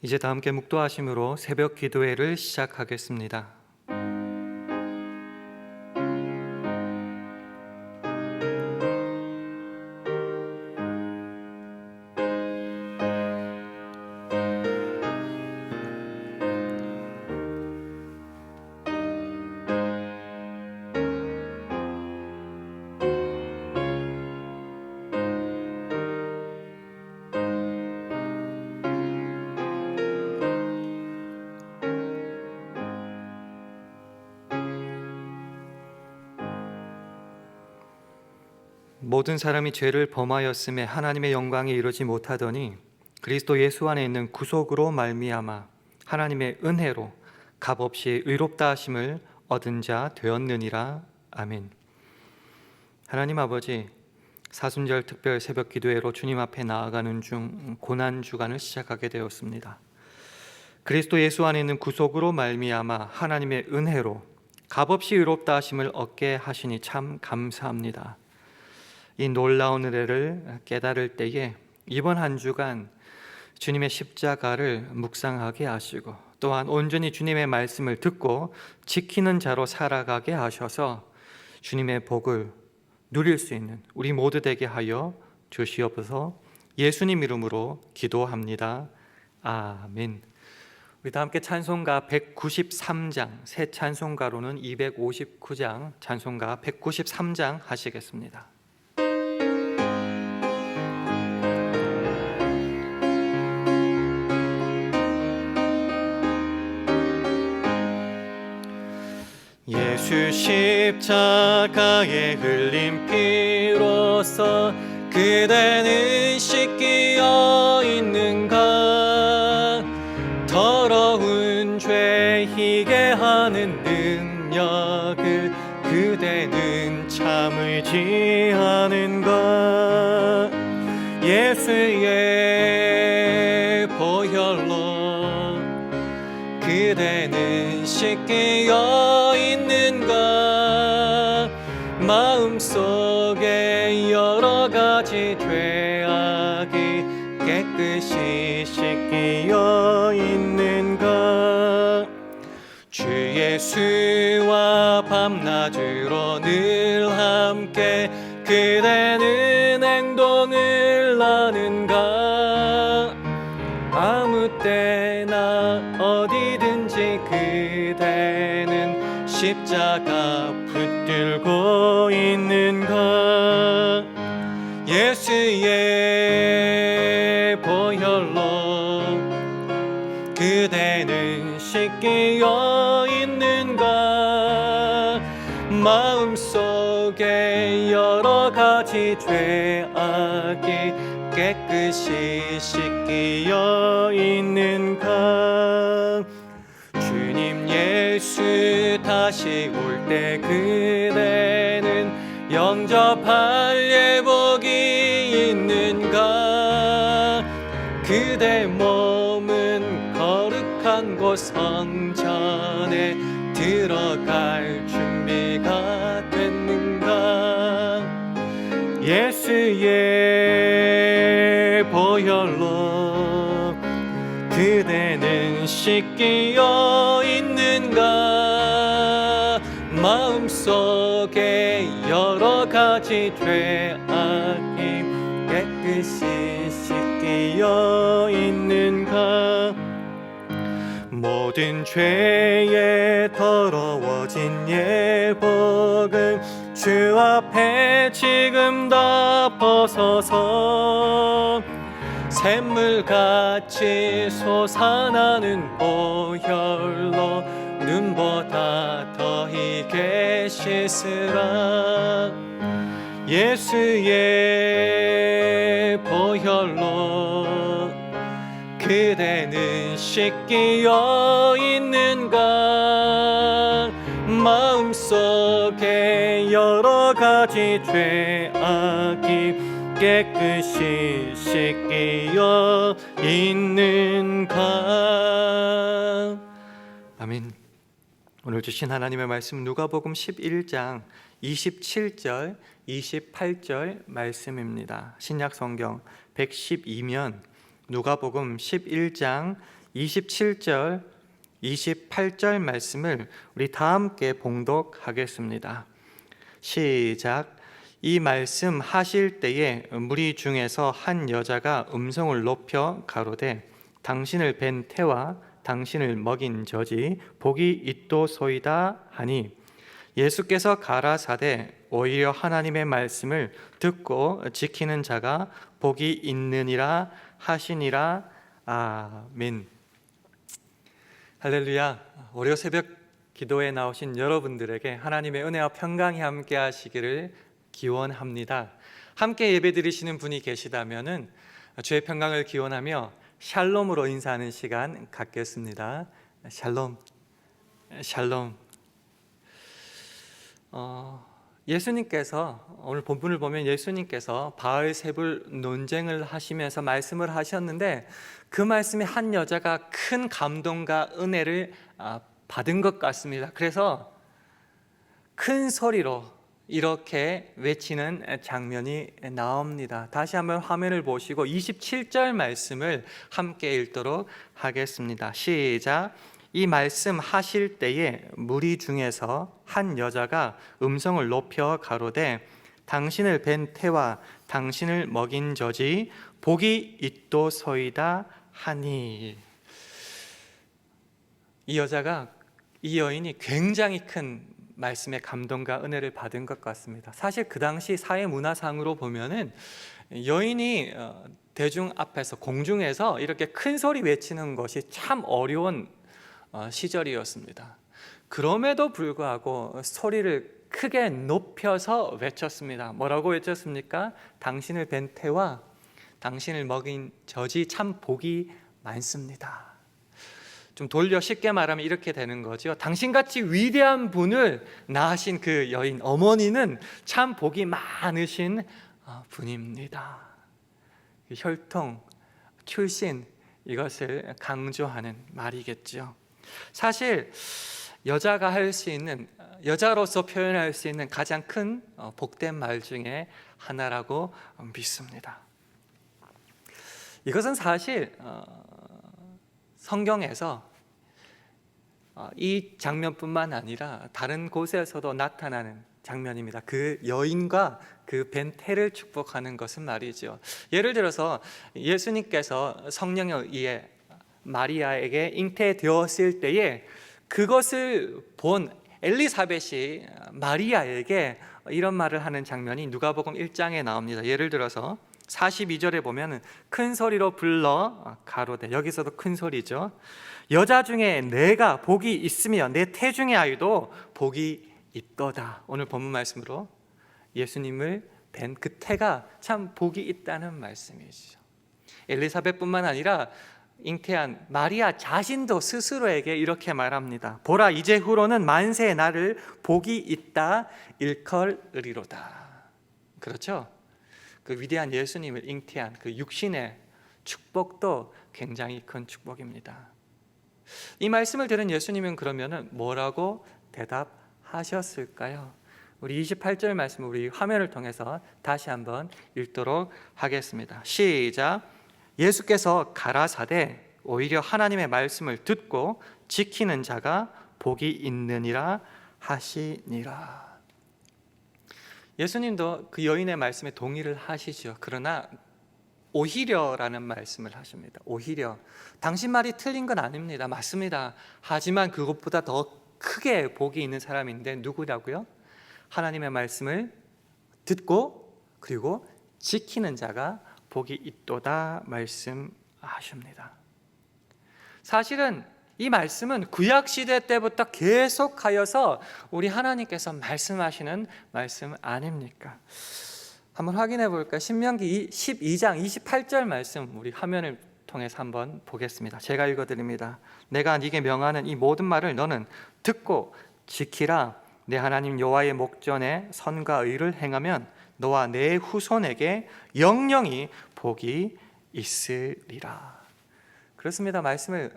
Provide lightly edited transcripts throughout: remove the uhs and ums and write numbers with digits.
이제 다 함께 묵도하심으로 새벽 기도회를 시작하겠습니다. 모든 사람이 죄를 범하였음에 하나님의 영광이 이루지 못하더니 그리스도 예수 안에 있는 구속으로 말미암아 하나님의 은혜로 값없이 의롭다 하심을 얻은 자 되었느니라. 아멘. 하나님 아버지, 사순절 특별 새벽 기도회로 주님 앞에 나아가는 중 고난 주간을 시작하게 되었습니다. 그리스도 예수 안에 있는 구속으로 말미암아 하나님의 은혜로 값없이 의롭다 하심을 얻게 하시니 참 감사합니다. 이 놀라운 은혜를 깨달을 때에 이번 한 주간 주님의 십자가를 묵상하게 하시고 또한 온전히 주님의 말씀을 듣고 지키는 자로 살아가게 하셔서 주님의 복을 누릴 수 있는 우리 모두 되게 하여 주시옵소서. 예수님 이름으로 기도합니다. 아멘. 우리 다 함께 찬송가 193장, 새 찬송가로는 259장, 찬송가 193장 하시겠습니다. 예수 십자가에 흘린 피로써 그대는 씻기어 있는가? 더러운 죄 희게 하는 능력을 그대는 참을지 않은가? 예수의 보혈로 그대는 씻기어 있는가? 마음속에 여러 가지 죄악이 깨끗이 씻기어 있는가? 주 예수와 밤낮으로 늘 함께 그대는 행동을 하는가? 아무 때나 어디든지 그대는 십자가 붙들고 있는가? 예수의 보혈로 그대는 씻기어 있는가? 마음속에 여러 가지 죄악이 깨끗이 씻기어 있는가? 주님 예수 다시 올 때 그대는 영접할 예복이 있는가? 그대 몸은 거룩한 곳 성전에 들어갈 준비가 됐는가? 예수의 보혈로 그대는 씻기어 있는가? 마음속에 여러 가지 죄악이 깨끗이 씻기어 있는가? 모든 죄에 더러워진 예복은 주 앞에 지금 다 벗어서 샘물같이 솟아나는 보혈로 눈보다 더 희게 씻으라. 예수의 보혈로 그대는 씻기어 있는가? 마음속에 여러 가지 죄악이 깨끗이 씻기어 있는가? 아멘. 오늘 주신 하나님의 말씀 누가복음 11장 27절 28절 말씀입니다. 신약 성경 112면 누가복음 11장 27절, 28절 말씀을 우리 다 함께 봉독하겠습니다. 시작. 이 말씀 하실 때에 무리 중에서 한 여자가 음성을 높여 가로되 당신을 뵌 태와 당신을 먹인 저지 복이 있도소이다 하니 예수께서 가라사대 오히려 하나님의 말씀을 듣고 지키는 자가 복이 있느니라 하시니라. 아멘. 할렐루야. 월요 새벽 기도에 나오신 여러분들에게 하나님의 은혜와 평강이 함께 하시기를 기원합니다. 함께 예배 드리시는 분이 계시다면은 주의 평강을 기원하며 샬롬으로 인사하는 시간 갖겠습니다. 샬롬, 샬롬. 예수님께서 오늘 본문을 보면 예수님께서 바알세불 논쟁을 하시면서 말씀을 하셨는데 그 말씀에 한 여자가 큰 감동과 은혜를 받은 것 같습니다. 그래서 큰 소리로 이렇게 외치는 장면이 나옵니다. 다시 한번 화면을 보시고 27절 말씀을 함께 읽도록 하겠습니다. 시작. 이 말씀 하실 때에 무리 중에서 한 여자가 음성을 높여 가로되 당신을 뵌 태와 당신을 먹인 저지 복이 있도소이다 하니. 이 여인이 굉장히 큰 말씀의 감동과 은혜를 받은 것 같습니다. 사실 그 당시 사회 문화상으로 보면은 여인이 대중 앞에서 공중에서 이렇게 큰 소리 외치는 것이 참 어려운 시절이었습니다. 그럼에도 불구하고 소리를 크게 높여서 외쳤습니다. 뭐라고 외쳤습니까? 당신을 뵌 태와 당신을 먹인 저지 참 복이 많습니다. 좀 돌려 쉽게 말하면 이렇게 되는 거죠. 당신같이 위대한 분을 낳으신 그 여인 어머니는 참 복이 많으신 분입니다. 혈통, 출신 이것을 강조하는 말이겠죠. 사실 여자가 할 수 있는, 여자로서 표현할 수 있는 가장 큰 복된 말 중에 하나라고 믿습니다. 이것은 사실 성경에서 이 장면뿐만 아니라 다른 곳에서도 나타나는 장면입니다. 그 여인과 그 뵌 태를 축복하는 것은 말이죠. 예를 들어서 예수님께서 성령에 의해 마리아에게 잉태되었을 때에 그것을 본 엘리사벳이 마리아에게 이런 말을 하는 장면이 누가복음 1장에 나옵니다. 예를 들어서 42절에 보면 큰 소리로 불러 가로되, 여기서도 큰 소리죠. 여자 중에 내가 복이 있으며 내 태중의 아이도 복이 있도다. 오늘 본문 말씀으로 예수님을 뵌 그 태가 참 복이 있다는 말씀이죠. 엘리사벳뿐만 아니라 잉태한 마리아 자신도 스스로에게 이렇게 말합니다. 보라, 이제후로는 만세의 나를 복이 있다 일컬으리로다. 그렇죠? 그 위대한 예수님을 잉태한 그 육신의 축복도 굉장히 큰 축복입니다. 이 말씀을 들은 예수님은 그러면은 뭐라고 대답하셨을까요? 우리 28절 말씀 우리 화면을 통해서 다시 한번 읽도록 하겠습니다. 시작. 예수께서 가라사대 오히려 하나님의 말씀을 듣고 지키는 자가 복이 있느니라 하시니라. 예수님도 그 여인의 말씀에 동의를 하시죠. 그러나 오히려라는 말씀을 하십니다. 오히려. 당신 말이 틀린 건 아닙니다. 맞습니다. 하지만 그것보다 더 크게 복이 있는 사람인데 누구라고요? 하나님의 말씀을 듣고 그리고 지키는 자가 복이 있도다 말씀하십니다. 사실은 이 말씀은 구약시대 때부터 계속하여서 우리 하나님께서 말씀하시는 말씀 아닙니까? 한번 확인해 볼까요? 신명기 12장 28절 말씀 우리 화면을 통해서 한번 보겠습니다. 제가 읽어드립니다. 내가 네게 명하는 이 모든 말을 너는 듣고 지키라. 내 하나님 여호와의 목전에 선과 의를 행하면 너와 내 후손에게 영영이 복이 있으리라. 그렇습니다. 말씀을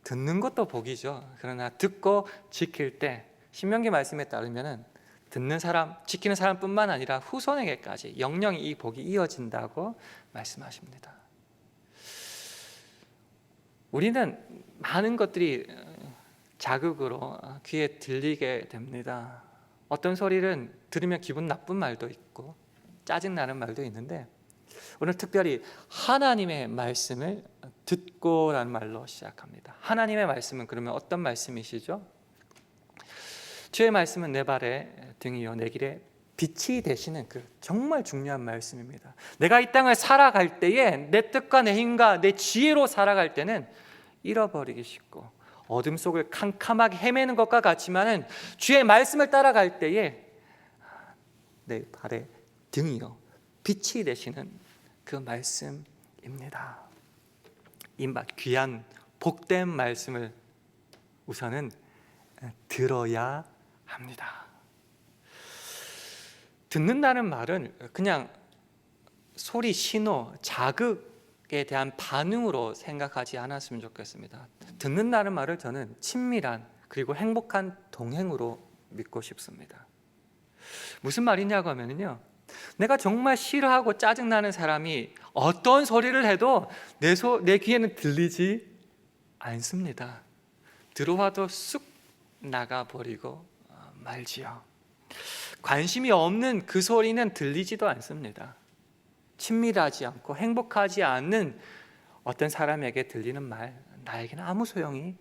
듣는 것도 복이죠. 그러나 듣고 지킬 때 신명기 말씀에 따르면 듣는 사람, 지키는 사람뿐만 아니라 후손에게까지 영영이 이 복이 이어진다고 말씀하십니다. 우리는 많은 것들이 자극으로 귀에 들리게 됩니다. 어떤 소리는 들으면 기분 나쁜 말도 있고 짜증나는 말도 있는데, 오늘 특별히 하나님의 말씀을 듣고라는 말로 시작합니다. 하나님의 말씀은 그러면 어떤 말씀이시죠? 주의 말씀은 내 발의 등이요 내 길의 빛이 되시는, 그 정말 중요한 말씀입니다. 내가 이 땅을 살아갈 때에 내 뜻과 내 힘과 내 지혜로 살아갈 때는 잃어버리기 쉽고 어둠 속을 캄캄하게 헤매는 것과 같지만은 주의 말씀을 따라갈 때에 내 발의 등이요 빛이 되시는 그 말씀입니다. 이 귀한 복된 말씀을 우선은 들어야 합니다. 듣는다는 말은 그냥 소리, 신호, 자극에 대한 반응으로 생각하지 않았으면 좋겠습니다. 듣는다는 말을 저는 친밀한 그리고 행복한 동행으로 믿고 싶습니다. 무슨 말이냐고 하면요, 내가 정말 싫어하고 짜증나는 사람이 어떤 소리를 해도 내 귀에는 들리지 않습니다. 들어와도 쑥 나가버리고 말지요. 관심이 없는 그 소리는 들리지도 않습니다. 친밀하지 않고 행복하지 않는 어떤 사람에게 들리는 말, 나에게는 아무 소용이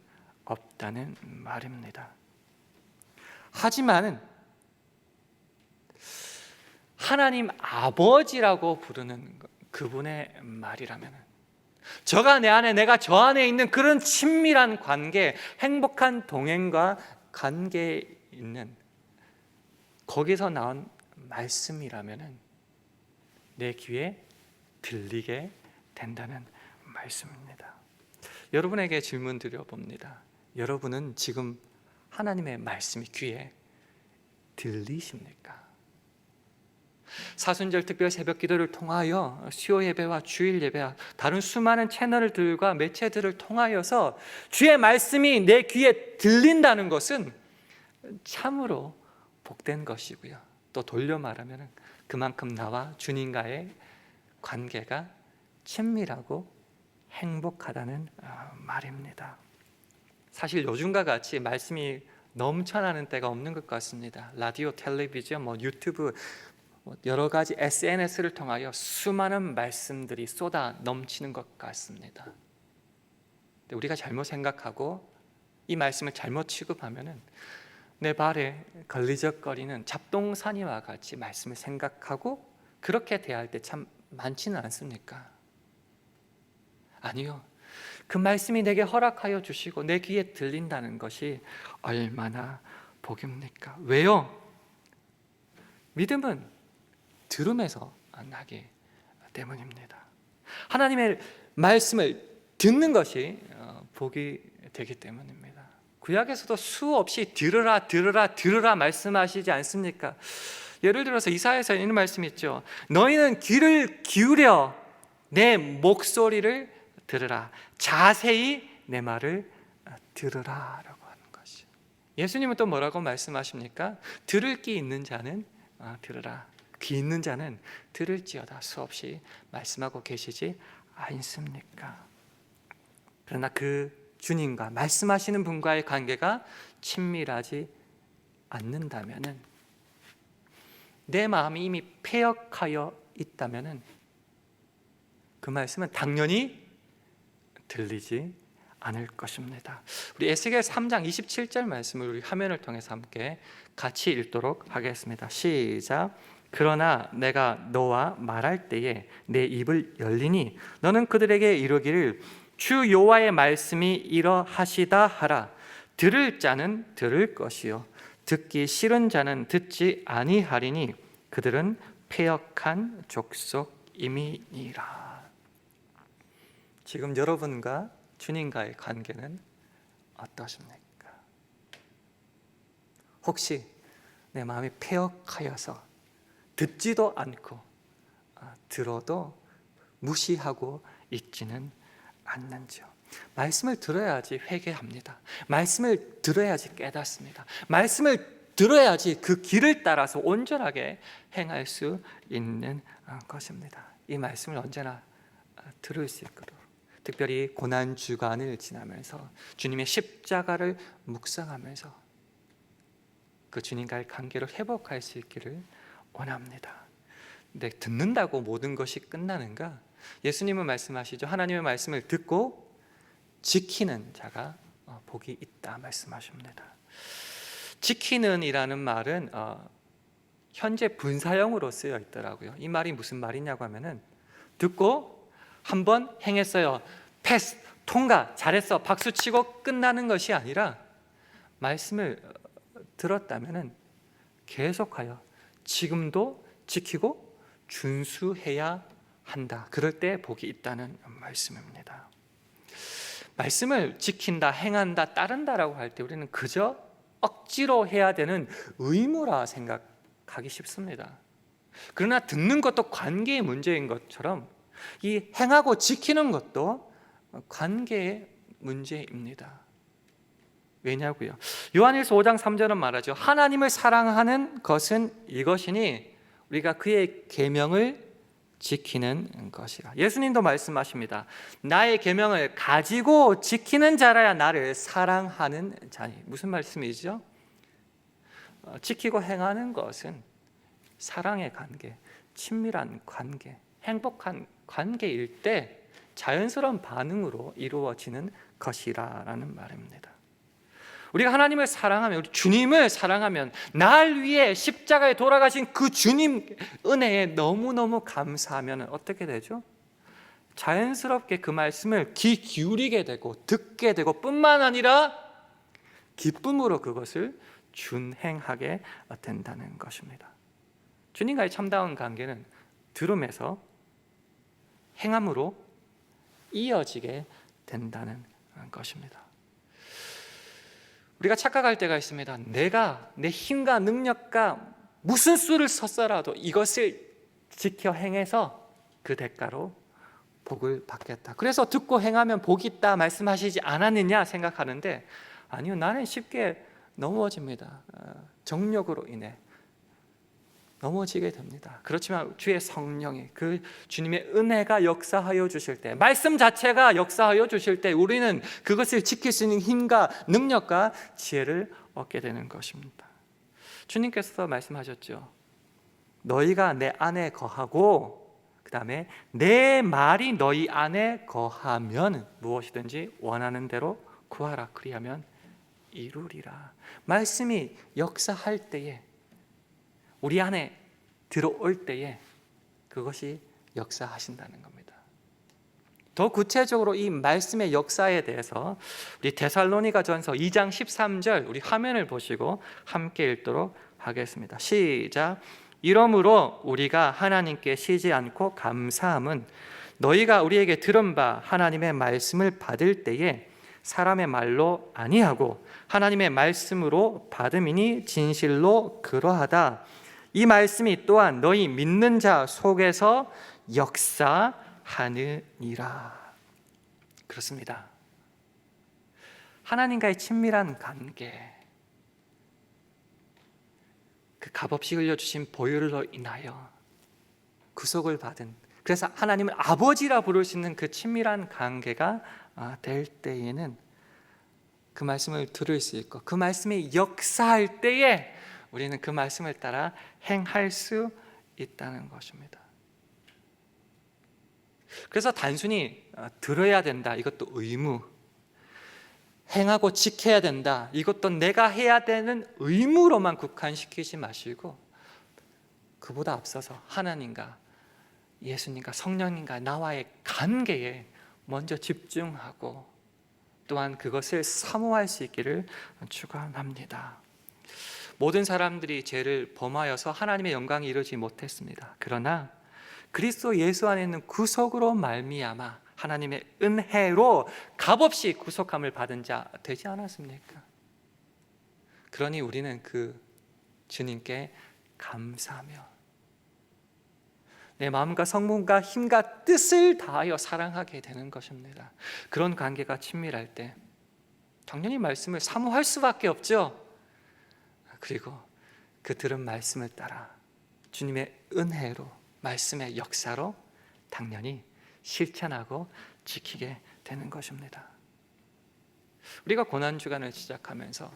없다는 말입니다. 하지만 하나님 아버지라고 부르는 그분의 말이라면, 저가 내 안에, 내가 저 안에 있는 그런 친밀한 관계, 행복한 동행과 관계에 있는 거기서 나온 말씀이라면 내 귀에 들리게 된다는 말씀입니다. 여러분에게 질문 드려봅니다. 여러분은 지금 하나님의 말씀이 귀에 들리십니까? 사순절 특별 새벽 기도를 통하여 수요 예배와 주일 예배와 다른 수많은 채널들과 매체들을 통하여서 주의 말씀이 내 귀에 들린다는 것은 참으로 복된 것이고요, 또 돌려 말하면 그만큼 나와 주님과의 관계가 친밀하고 행복하다는 말입니다. 사실 요즘과 같이 말씀이 넘쳐나는 때가 없는 것 같습니다. 라디오, 텔레비전, 유튜브, 여러 가지 SNS를 통하여 수많은 말씀들이 쏟아 넘치는 것 같습니다. 우리가 잘못 생각하고 이 말씀을 잘못 취급하면은 내 발에 걸리적거리는 잡동사니와 같이 말씀을 생각하고 그렇게 대할 때 참 많지는 않습니까? 아니요, 그 말씀이 내게 허락하여 주시고 내 귀에 들린다는 것이 얼마나 복입니까? 왜요? 믿음은 들음에서 나기 때문입니다. 하나님의 말씀을 듣는 것이 복이 되기 때문입니다. 구약에서도 수없이 들으라 말씀하시지 않습니까? 예를 들어서 이사야에서 이런 말씀이 있죠. 너희는 귀를 기울여 내 목소리를 들으라, 자세히 내 말을 들으라 라고 하는 것이. 예수님은 또 뭐라고 말씀하십니까? 들을 귀 있는 자는 들으라, 귀 있는 자는 들을지어다 수없이 말씀하고 계시지 않습니까? 그러나 그 주님과 말씀하시는 분과의 관계가 친밀하지 않는다면은, 내 마음이 이미 패역하여 있다면은 그 말씀은 당연히 들리지 않을 것입니다. 우리 에스겔 3장 27절 말씀을 우리 화면을 통해서 함께 같이 읽도록 하겠습니다. 시작. 그러나 내가 너와 말할 때에 내 입을 열리니 너는 그들에게 이르기를 주 여호와의 말씀이 이러하시다 하라. 들을 자는 들을 것이요 듣기 싫은 자는 듣지 아니하리니 그들은 패역한 족속임이니라. 지금 여러분과 주님과의 관계는 어떠십니까? 혹시 내 마음이 패역하여서 듣지도 않고 들어도 무시하고 있지는 않는지요? 말씀을 들어야지 회개합니다. 말씀을 들어야지 깨닫습니다. 말씀을 들어야지 그 길을 따라서 온전하게 행할 수 있는 것입니다. 이 말씀을 언제나 들을 수 있도록, 특별히 고난 주간을 지나면서 주님의 십자가를 묵상하면서 그 주님과의 관계를 회복할 수 있기를 원합니다. 근데 듣는다고 모든 것이 끝나는가? 예수님은 말씀하시죠. 하나님의 말씀을 듣고 지키는 자가 복이 있다 말씀하십니다. 지키는 이라는 말은 현재 분사형으로 쓰여 있더라고요. 이 말이 무슨 말이냐고 하면은 듣고 한번 행했어요. 패스, 통과, 잘했어, 박수 치고 끝나는 것이 아니라 말씀을 들었다면은 계속하여 지금도 지키고 준수해야 한다. 그럴 때 복이 있다는 말씀입니다. 말씀을 지킨다, 행한다, 따른다라고 할 때 우리는 그저 억지로 해야 되는 의무라 생각하기 쉽습니다. 그러나 듣는 것도 관계의 문제인 것처럼 이 행하고 지키는 것도 관계의 문제입니다. 왜냐고요? 요한일서 5장 3절은 말하죠. 하나님을 사랑하는 것은 이것이니 우리가 그의 계명을 지키는 것이라. 예수님도 말씀하십니다. 나의 계명을 가지고 지키는 자라야 나를 사랑하는 자니. 무슨 말씀이죠? 지키고 행하는 것은 사랑의 관계, 친밀한 관계, 행복한 관계일 때 자연스러운 반응으로 이루어지는 것이라는 말입니다. 우리가 하나님을 사랑하면, 우리 주님을 사랑하면 날 위해 십자가에 돌아가신 그 주님 은혜에 너무너무 감사하면 어떻게 되죠? 자연스럽게 그 말씀을 귀 기울이게 되고 듣게 되고 뿐만 아니라 기쁨으로 그것을 준행하게 된다는 것입니다. 주님과의 참다운 관계는 들음에서 행함으로 이어지게 된다는 것입니다. 우리가 착각할 때가 있습니다. 내가 내 힘과 능력과 무슨 수를 썼더라도 이것을 지켜 행해서 그 대가로 복을 받겠다. 그래서 듣고 행하면 복이 있다 말씀하시지 않았느냐 생각하는데 아니요, 나는 쉽게 넘어집니다. 정욕으로 인해 넘어지게 됩니다. 그렇지만 주의 성령이, 그 주님의 은혜가 역사하여 주실 때, 말씀 자체가 역사하여 주실 때 우리는 그것을 지킬 수 있는 힘과 능력과 지혜를 얻게 되는 것입니다. 주님께서 말씀하셨죠. 너희가 내 안에 거하고 그 다음에 내 말이 너희 안에 거하면 무엇이든지 원하는 대로 구하라. 그리하면 이루리라. 말씀이 역사할 때에, 우리 안에 들어올 때에 그것이 역사하신다는 겁니다. 더 구체적으로 이 말씀의 역사에 대해서 우리 데살로니가전서 2장 13절 우리 화면을 보시고 함께 읽도록 하겠습니다. 시작. 이러므로 우리가 하나님께 쉬지 않고 감사함은 너희가 우리에게 들은 바 하나님의 말씀을 받을 때에 사람의 말로 아니하고 하나님의 말씀으로 받음이니 진실로 그러하다. 이 말씀이 또한 너희 믿는 자 속에서 역사하느니라. 그렇습니다. 하나님과의 친밀한 관계, 그 값없이 흘려주신 보혈로 인하여 구속을 받은, 그래서 하나님을 아버지라 부를 수 있는 그 친밀한 관계가 될 때에는 그 말씀을 들을 수 있고 그 말씀이 역사할 때에 우리는 그 말씀을 따라 행할 수 있다는 것입니다. 그래서 단순히 들어야 된다, 이것도 의무, 행하고 지켜야 된다, 이것도 내가 해야 되는 의무로만 국한시키지 마시고 그보다 앞서서 하나님과 예수님과 성령님과 나와의 관계에 먼저 집중하고 또한 그것을 사모할 수 있기를 축원합니다. 모든 사람들이 죄를 범하여서 하나님의 영광이 이루지 못했습니다. 그러나 그리스도 예수 안에 있는 구속으로 말미암아 하나님의 은혜로 값없이 구속함을 받은 자 되지 않았습니까? 그러니 우리는 그 주님께 감사하며 내 마음과 성품과 힘과 뜻을 다하여 사랑하게 되는 것입니다. 그런 관계가 친밀할 때 당연히 말씀을 사모할 수밖에 없죠. 그리고 그 들은 말씀을 따라 주님의 은혜로, 말씀의 역사로 당연히 실천하고 지키게 되는 것입니다. 우리가 고난주간을 시작하면서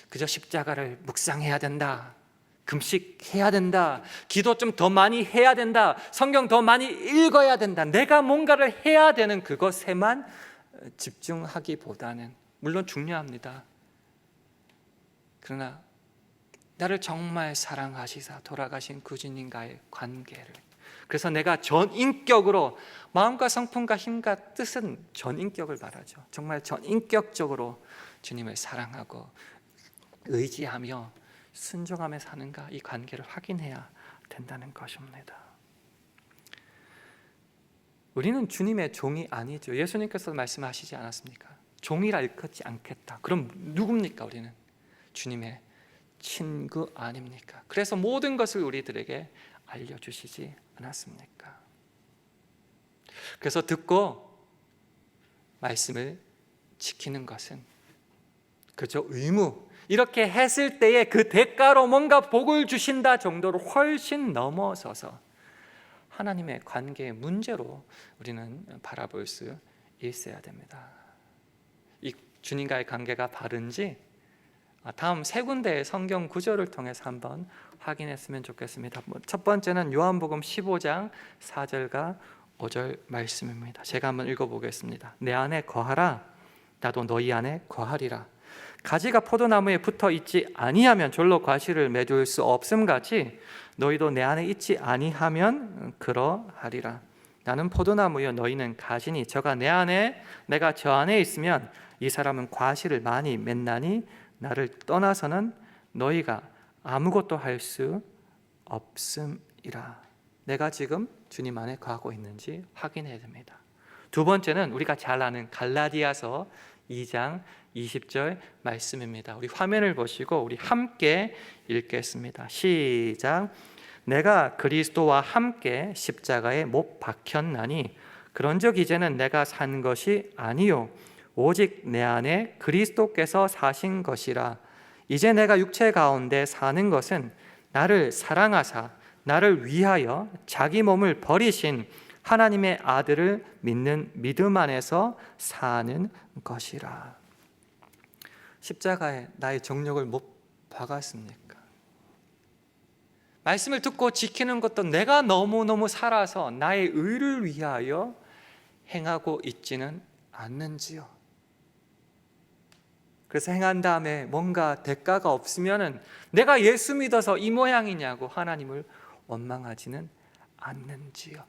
그저 십자가를 묵상해야 된다, 금식해야 된다, 기도 좀 더 많이 해야 된다, 성경 더 많이 읽어야 된다, 내가 뭔가를 해야 되는 그것에만 집중하기보다는, 물론 중요합니다. 그러나 나를 정말 사랑하시사 돌아가신 구주님과의 관계를, 그래서 내가 전인격으로, 마음과 성품과 힘과 뜻은 전인격을 말하죠. 정말 전인격적으로 주님을 사랑하고 의지하며 순종하며 사는가, 이 관계를 확인해야 된다는 것입니다. 우리는 주님의 종이 아니죠. 예수님께서 말씀하시지 않았습니까? 종이라 일컫지 않겠다. 그럼 누굽니까? 우리는 주님의 친구 아닙니까? 그래서 모든 것을 우리들에게 알려주시지 않았습니까? 그래서 듣고 말씀을 지키는 것은 그저 의무, 이렇게 했을 때에 그 대가로 뭔가 복을 주신다 정도로 훨씬 넘어서서 하나님의 관계의 문제로 우리는 바라볼 수 있어야 됩니다. 이 주님과의 관계가 바른지 다음 세 군데의 성경 구절을 통해서 한번 확인했으면 좋겠습니다. 첫 번째는 요한복음 15장 4절과 5절 말씀입니다. 제가 한번 읽어보겠습니다. 내 안에 거하라, 나도 너희 안에 거하리라. 가지가 포도나무에 붙어 있지 아니하면 절로 과실을 맺을 수 없음같이 너희도 내 안에 있지 아니하면 그러하리라. 나는 포도나무여 너희는 가지니 저가 내 안에 내가 저 안에 있으면 이 사람은 과실을 많이 맺나니 나를 떠나서는 너희가 아무것도 할 수 없음이라. 내가 지금 주님 안에 거하고 있는지 확인해야 됩니다. 두 번째는 우리가 잘 아는 갈라디아서 2장 20절 말씀입니다. 우리 화면을 보시고 우리 함께 읽겠습니다. 시작. 내가 그리스도와 함께 십자가에 못 박혔나니 그런즉 이제는 내가 산 것이 아니요 오직 내 안에 그리스도께서 사신 것이라. 이제 내가 육체 가운데 사는 것은 나를 사랑하사 나를 위하여 자기 몸을 버리신 하나님의 아들을 믿는 믿음 안에서 사는 것이라. 십자가에 나의 정욕을 못 박았습니까? 말씀을 듣고 지키는 것도 내가 너무너무 살아서 나의 의를 위하여 행하고 있지는 않는지요? 그래서 행한 다음에 뭔가 대가가 없으면은 내가 예수 믿어서 이 모양이냐고 하나님을 원망하지는 않는지요?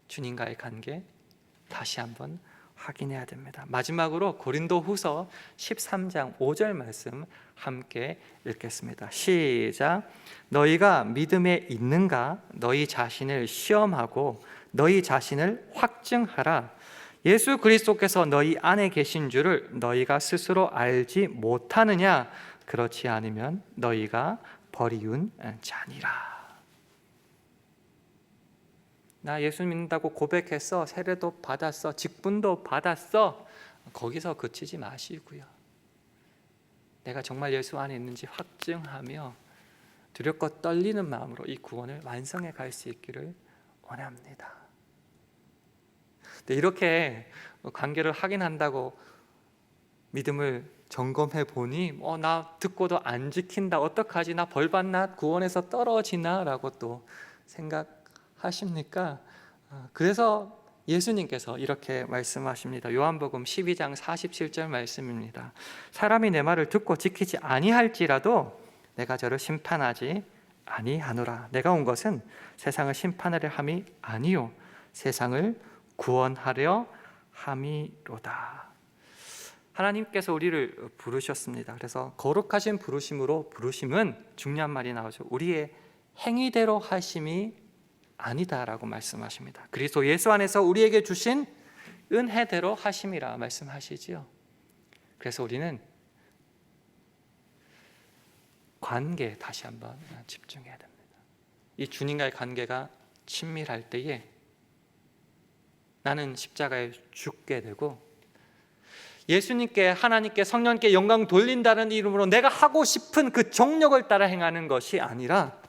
주님과의 관계 다시 한번 확인해야 됩니다. 마지막으로 고린도후서 13장 5절 말씀 함께 읽겠습니다. 시작. 너희가 믿음에 있는가 너희 자신을 시험하고 너희 자신을 확증하라. 예수 그리스도께서 너희 안에 계신 줄을 너희가 스스로 알지 못하느냐? 그렇지 않으면 너희가 버리운 자니라. 나 예수 믿는다고 고백했어, 세례도 받았어, 직분도 받았어, 거기서 그치지 마시고요. 내가 정말 예수 안에 있는지 확증하며 두렵고 떨리는 마음으로 이 구원을 완성해 갈 수 있기를 원합니다. 이렇게 관계를 확인한다고 믿음을 점검해 보니 나 듣고도 안 지킨다, 어떡하지, 나 벌받나, 구원에서 떨어지나 라고 또 생각하십니까? 그래서 예수님께서 이렇게 말씀하십니다. 요한복음 12장 47절 말씀입니다. 사람이 내 말을 듣고 지키지 아니할지라도 내가 저를 심판하지 아니하노라. 내가 온 것은 세상을 심판하려 함이 아니요 세상을 구원하려 함이로다. 하나님께서 우리를 부르셨습니다. 그래서 거룩하신 부르심은 중요한 말이 나오죠. 우리의 행위대로 하심이 아니다라고 말씀하십니다. 그리스도 예수 안에서 우리에게 주신 은혜대로 하심이라 말씀하시지요. 그래서 우리는 관계에 다시 한번 집중해야 됩니다. 이 주님과의 관계가 친밀할 때에 나는 십자가에 죽게 되고 예수님께, 하나님께, 성령께 영광 돌린다는 이름으로 내가 하고 싶은 그 정욕을 따라 행하는 것이 아니라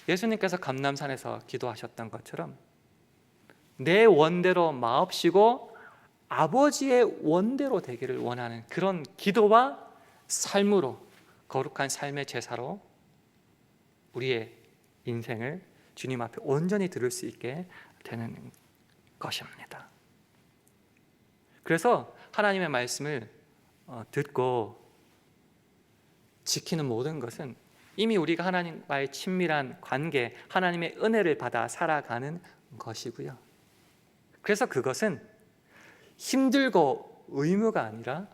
예수님께서 감람산에서 기도하셨던 것처럼 내 원대로 마옵시고 아버지의 원대로 되기를 원하는 그런 기도와 삶으로, 거룩한 삶의 제사로 우리의 인생을 주님 앞에 온전히 드릴 수 있게 되는 것입니다. 그래서 하나님의 말씀을 듣고 지키는 모든 것은 이미 우리가 하나님과의 친밀한 관계, 하나님의 은혜를 받아 살아가는 것이고요. 그래서 그것은 힘들고 의무가 아니라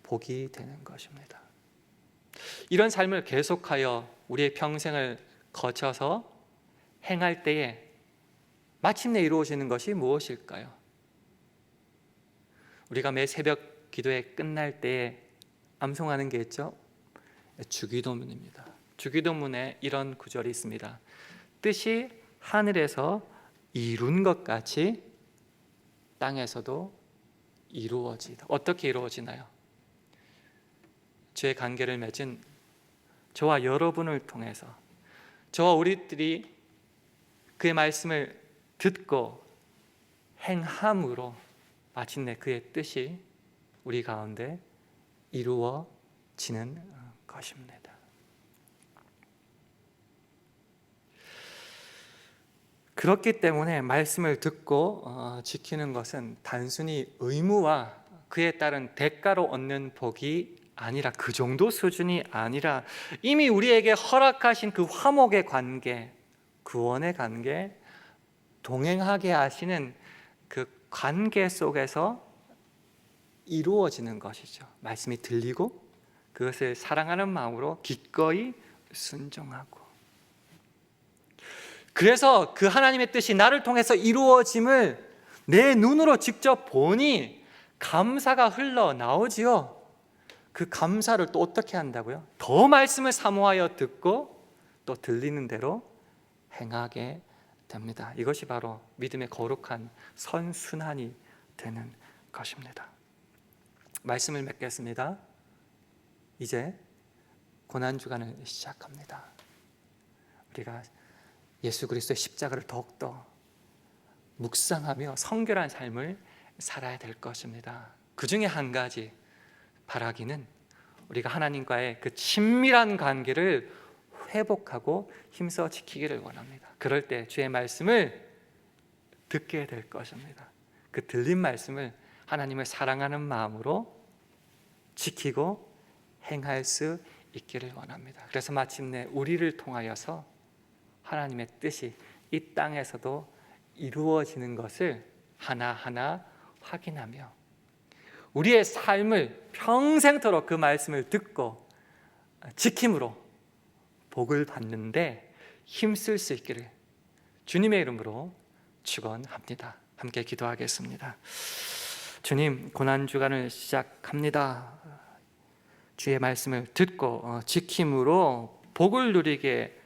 복이 되는 것입니다. 이런 삶을 계속하여 우리의 평생을 거쳐서 행할 때에 마침내 이루어지는 것이 무엇일까요? 우리가 매 새벽 기도회 끝날 때에 암송하는 게 있죠. 주기도문입니다. 주기도문에 이런 구절이 있습니다. 뜻이 하늘에서 이룬 것 같이 땅에서도 이루어지다. 어떻게 이루어지나요? 주의 관계를 맺은 저와 여러분을 통해서, 저와 우리들이 그의 말씀을 듣고 행함으로 마침내 그의 뜻이 우리 가운데 이루어지는 것입니다. 그렇기 때문에 말씀을 듣고 지키는 것은 단순히 의무와 그에 따른 대가로 얻는 복이 아니라, 그 정도 수준이 아니라 이미 우리에게 허락하신 그 화목의 관계, 구원의 관계, 동행하게 하시는 그 관계 속에서 이루어지는 것이죠. 말씀이 들리고 그것을 사랑하는 마음으로 기꺼이 순종하고, 그래서 그 하나님의 뜻이 나를 통해서 이루어짐을 내 눈으로 직접 보니 감사가 흘러나오지요. 그 감사를 또 어떻게 한다고요? 더 말씀을 사모하여 듣고 또 들리는 대로 행하게 됩니다. 이것이 바로 믿음의 거룩한 선순환이 되는 것입니다. 말씀을 맺겠습니다. 이제 고난주간을 시작합니다. 우리가 예수 그리스도의 십자가를 더욱더 묵상하며 성결한 삶을 살아야 될 것입니다. 그 중에 한 가지 바라기는 우리가 하나님과의 그 친밀한 관계를 회복하고 힘써 지키기를 원합니다. 그럴 때 주의 말씀을 듣게 될 것입니다. 그 들린 말씀을 하나님을 사랑하는 마음으로 지키고 행할 수 있기를 원합니다. 그래서 마침내 우리를 통하여서 하나님의 뜻이 이 땅에서도 이루어지는 것을 하나하나 확인하며 우리의 삶을 평생토록 그 말씀을 듣고 지킴으로 복을 받는데 힘쓸 수 있기를 주님의 이름으로 축원합니다. 함께 기도하겠습니다. 주님, 고난주간을 시작합니다. 주의 말씀을 듣고 지킴으로 복을 누리게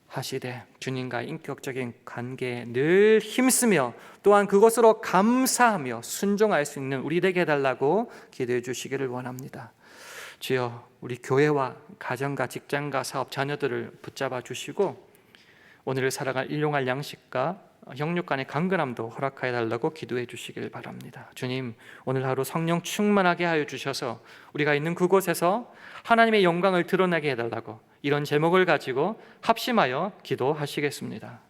하시되 주님과 인격적인 관계에 늘 힘쓰며 또한 그것으로 감사하며 순종할 수 있는 우리 되게 해달라고 기도해 주시기를 원합니다. 주여, 우리 교회와 가정과 직장과 사업, 자녀들을 붙잡아 주시고 오늘을 살아갈 일용할 양식과 영육 간의 강건함도 허락하여 달라고 기도해 주시길 바랍니다. 주님, 오늘 하루 성령 충만하게 하여 주셔서 우리가 있는 그곳에서 하나님의 영광을 드러나게 해달라고 이런 제목을 가지고 합심하여 기도하시겠습니다.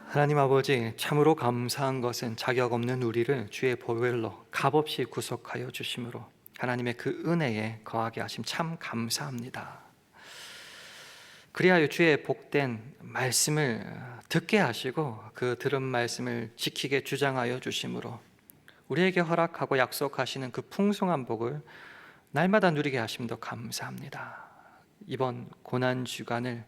하나님 아버지, 참으로 감사한 것은 자격 없는 우리를 주의 보혈로 값없이 구속하여 주심으로 하나님의 그 은혜에 거하게 하심 참 감사합니다. 그리하여 주의 복된 말씀을 듣게 하시고 그 들은 말씀을 지키게 주장하여 주심으로 우리에게 허락하고 약속하시는 그 풍성한 복을 날마다 누리게 하심도 감사합니다. 이번 고난 주간을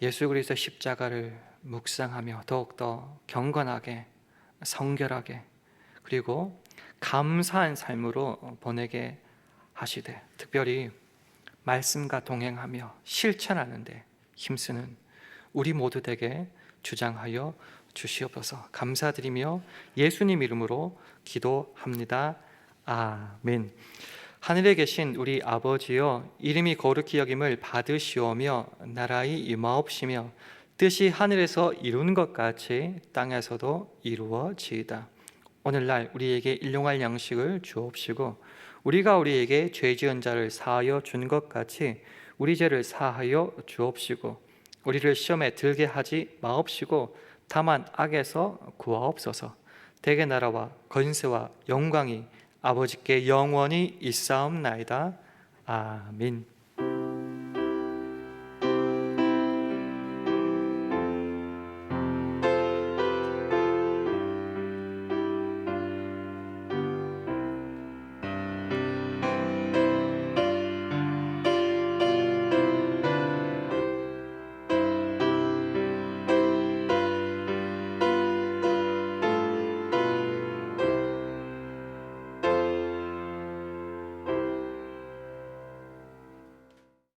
예수 그리스도의 십자가를 묵상하며 더욱더 경건하게, 성결하게, 그리고 감사한 삶으로 보내게 하시되, 특별히 말씀과 동행하며 실천하는데 힘쓰는 우리 모두 되게 주장하여 주시옵소서. 감사드리며 예수님 이름으로 기도합니다. 아멘. 하늘에 계신 우리 아버지여, 이름이 거룩히 여김을 받으시오며 나라의 임하옵시며 뜻이 하늘에서 이루는 것 같이 땅에서도 이루어지이다. 오늘날 우리에게 일용할 양식을 주옵시고 우리가 우리에게 죄 지은 자를 사하여 준 것 같이 우리 죄를 사하여 주옵시고 우리를 시험에 들게 하지 마옵시고 다만 악에서 구하옵소서. 대개 나라와 권세와 영광이 아버지께 영원히 있사옵나이다. 아멘.